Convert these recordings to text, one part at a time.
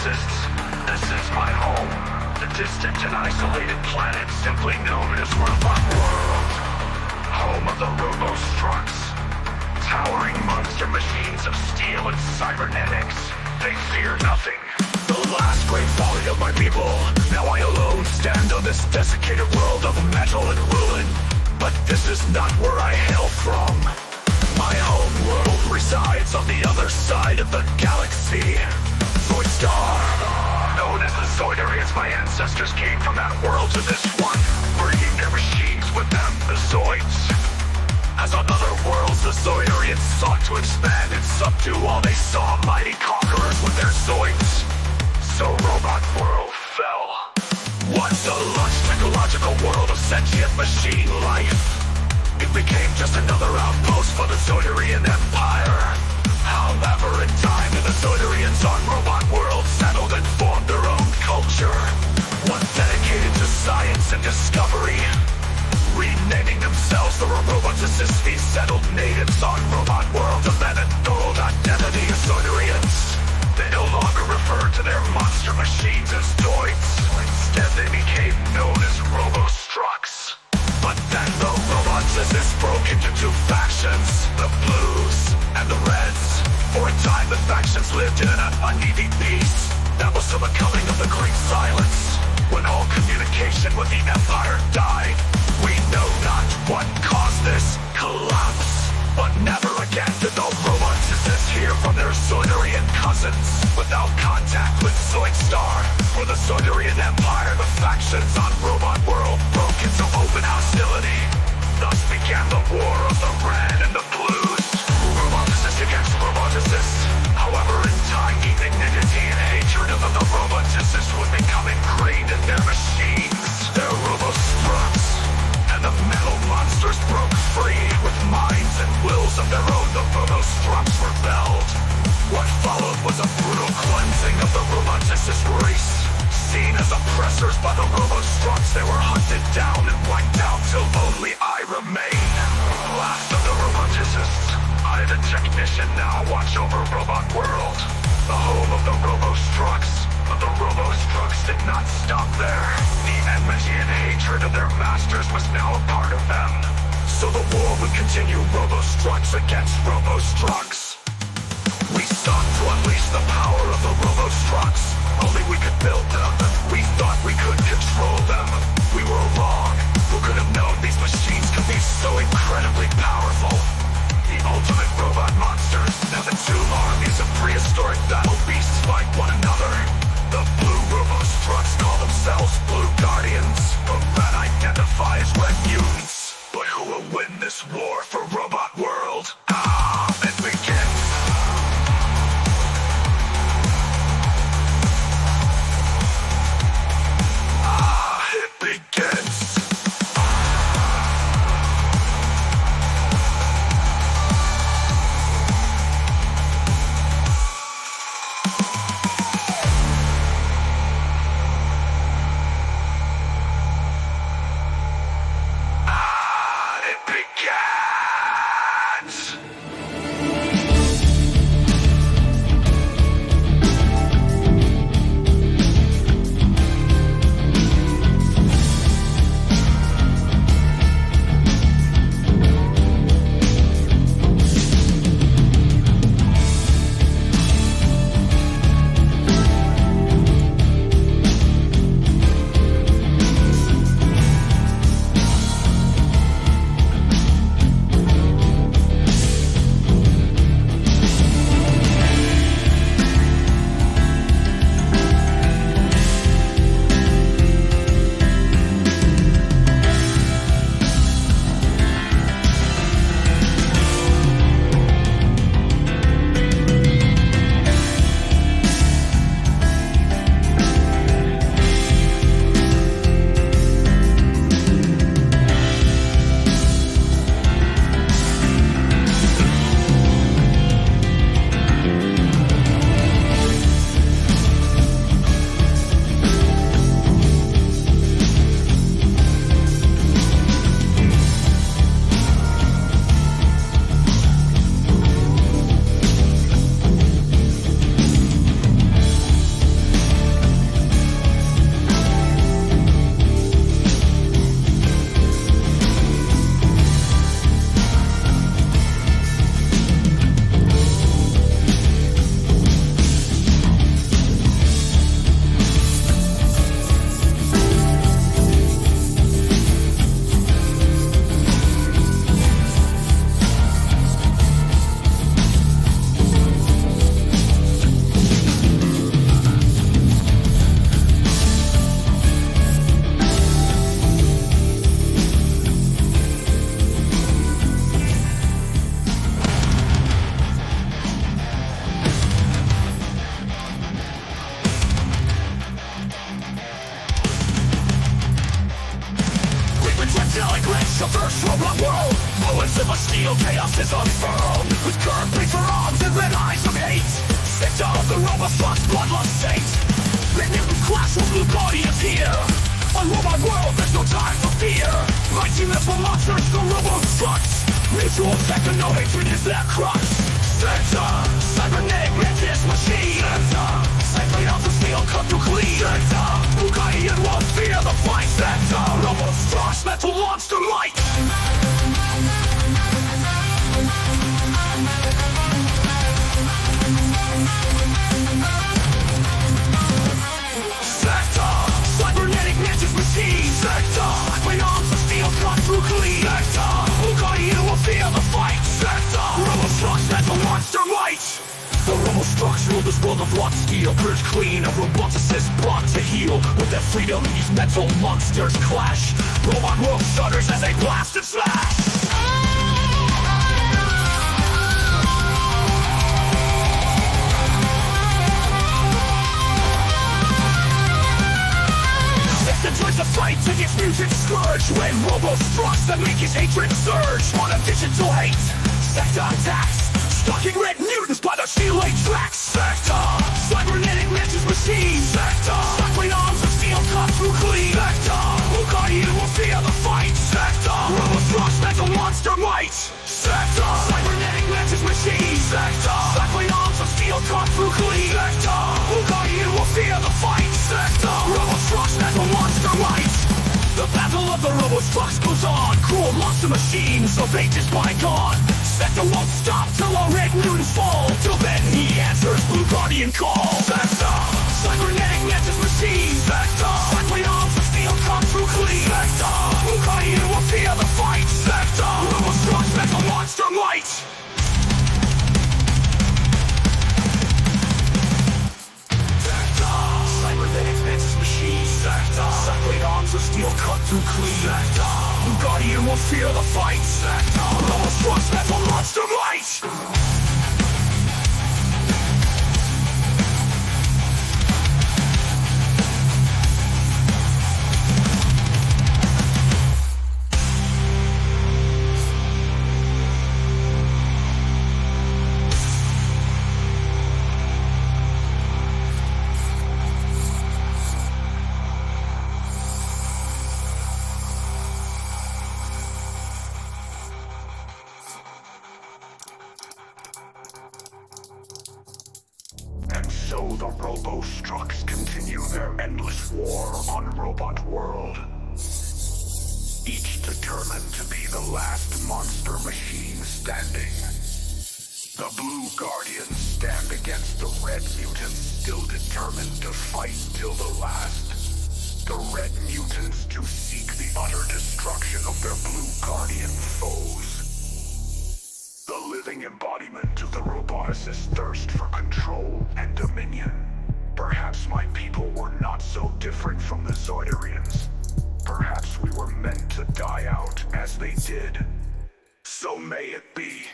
robots. This is my home, the distant and isolated planet simply known as Robot World. Home of the Robostructs. Towering monster machines of steel and cybernetics. They fear nothing. The last great folly of my people. Now I alone stand on this desiccated world of metal and ruin. But this is not where I hail from. My home world resides on the other side of the galaxy. Zoidstar. Known as the Zoidarians, my ancestors came from that world to this one, bringing their machines with them, the Zoids. As on other worlds, the Zoidarians sought to expand and subdue all they saw mighty conquerors with their Zoids. So Robot World fell. Once a lush technological world of sentient machine life, it became just another outpost for the Zoidarian Empire. However, in time, the Zoidarians on Robot World settled and formed their own culture, one dedicated to science and discovery. Renaming themselves the Roboticist, these settled natives on Robot World abandoned the old identity of Zoidarians. They no longer referred to their monster machines as Zoids. Instead, they became known as Robostructs. But then the Roboticists broke into two factions, the Blues and the Reds. For a time, the factions lived in an uneasy peace. That was till the coming of the Great Silence, when all communication with the Empire died. We know not what caused this collapse, but never again did the Roboticists hear from their Zoidarian cousins. Without contact with Zoidstar or the Zoidarian Empire, the factions on Robot World broke into open hostility. Thus began the War of the Red and the Blues. Roboticists against Roboticists. However, in time, ignominy and hatred of the Roboticists was becoming ingrained in their machines, their Robostructs. And the metal monsters broke free. With minds and wills of their own, the Robostructs rebelled. What followed was a brutal cleansing of the Roboticist race. Seen as oppressors by the Robostructs, they were hunted down and wiped out till only I remain. Last of the Roboticists, I, the technician, now watch over Robot World, the home of the Robostructs. But the Robostructs did not stop there. The enmity and hatred of their masters was now a part of them. So the war would continue, Robostructs against Robostructs. We sought to unleash the power of the Robostructs. Only we could build them. We thought we could control them. We were wrong. Who could have known these machines could be so incredibly powerful? The ultimate robot monsters. Now the two armies of prehistoric battle beasts fight one another. The blue Robostructs call themselves Blue Guardians. The red identify as Red Mutants. But who will win this war for Robot World? It begins. steel chaos is unfurled, with curved razor arms and red eyes of hate. Sekta of the Robostruct's bloodlust saint. The mutant clash of blue guardians here. On robot world, there's no time for fear. Mighty missile monsters, the Robostructs. Mutual second, no hatred is their crux. Sekta, cybernetic mantis machine. Sekta, cyclones of steel cut through clean. Sekta, Bugaian won't fear the fight. Sekta, Robostruct's metal monster might. Sekta, cybernetic mantis machine. Sekta, cyclones of steel cut through clean. Sekta, Bugaian will fear the fight. Sekta, Robostruct's metal monster might. The Robostructs rule this world of wrought steel, purged clean of roboticists brought to heal. With their freedom, these metal monsters clash. Robot world shudders as they blast and slash. Sekta joins the fight against mutant scourge. When Robostructs that make his hatred surge. On a digital hate, Sekta attacks, stalking red mutants by the steel-laid tracks. Sekta, cybernetic mantis machine. Sekta, cycling arms of steel cut through clean. Sekta, Bugaian will fear the fight. Sekta, Robostruct's metal monster might. Sekta, cybernetic mantis machine. Sekta, cycling arms of steel cut through clean. Sekta, Bugaian will fear the fight. Sekta, Robostruct's metal monster might. The battle of the Robostructs goes on. Cruel monster machines of ages bygone. Sekta won't stop till all red mutants fall. Till then he answers Blue Guardian call. Sekta, cybernetic mantis machine. Sekta, cycling arms of steel come through clean. Sekta, Blue Guardian will fear the fight. Sekta, Robostruct's metal monster might. Sekta, cybernetic mantis machine. Sekta, cycling arms of steel cut through clean. Sekta, Blue Guardian will fear the fight. Sekta, Robostruct's metal monster might. So the Robostructs continue their endless war on Robot World. Each determined to be the last monster machine standing. The Blue Guardians stand against the Red Mutants, still determined to fight till the last. The Red Mutants to seek the utter destruction of their Blue Guardian foes. The living embodiment of the roboticist's thirst for control and dominion. Perhaps my people were not so different from the Zoidarians. Perhaps we were meant to die out as they did. So may it be.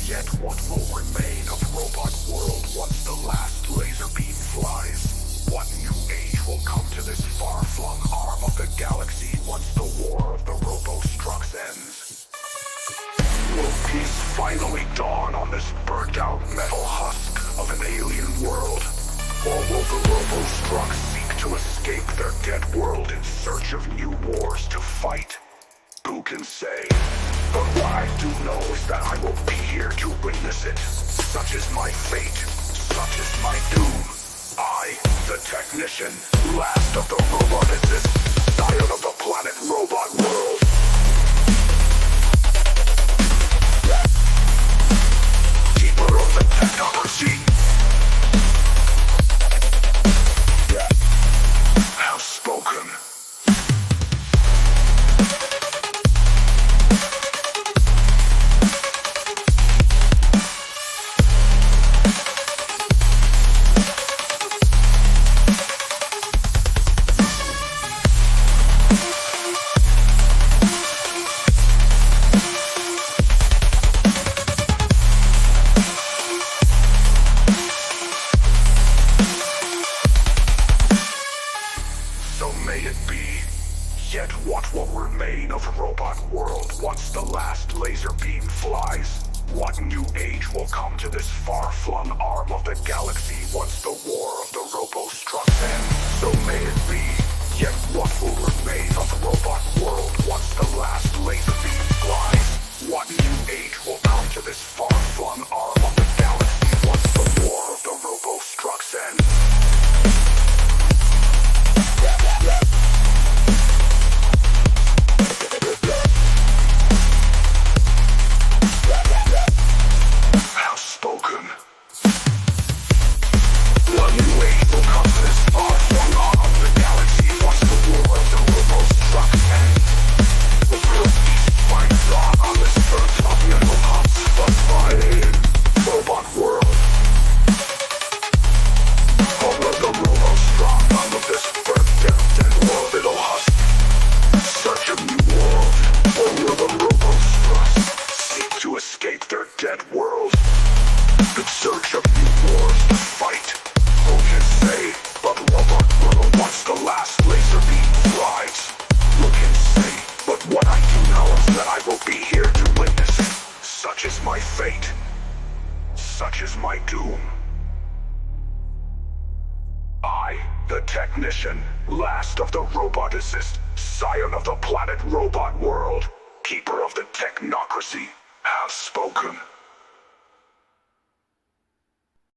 Yet what will remain of Robot World once the last laser beam flies? What new age will come to this far-flung arm of the galaxy once the war of the Robostructs ends? Will peace finally dawn on this burnt-out metal husk of an alien world? Or will the Robostructs seek to escape their dead world in search of new wars to fight? Who can say? But what I do know is that I will be here to witness it. Such is my fate. Such is my doom. I, the technician, last of the roboticists, scion of the planet Robot World. Keeper of the technology. Have spoken. far-flung arm of the galaxy once the war of the robo-structs ends. So may it be. Yet what will remain of the robot world once the last laser beam flies? What new age will come to this far-flung arm of the galaxy once the war of the robo-structs ends? Such is my doom. I, the technician, last of the roboticists, scion of the planet robot world, keeper of the technocracy, have spoken.